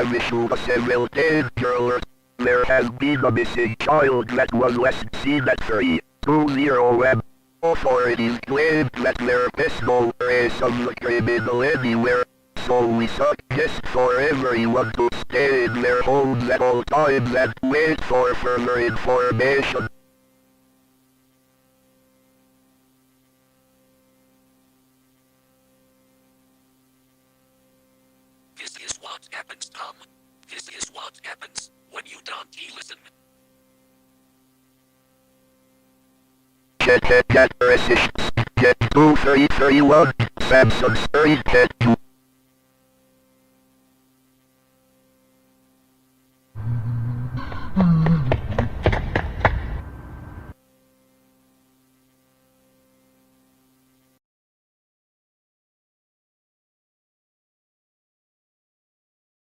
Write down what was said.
have issued several danger alerts. There has been a missing child that was last seen at 320 web. Authorities claim that there is no trace of the criminal anywhere, so we suggest for everyone to stay in their homes at all times and wait for further information. This is what happens, Tom. This is what happens when you don't listen. Get precision. Get 2331. Samsung's 30 get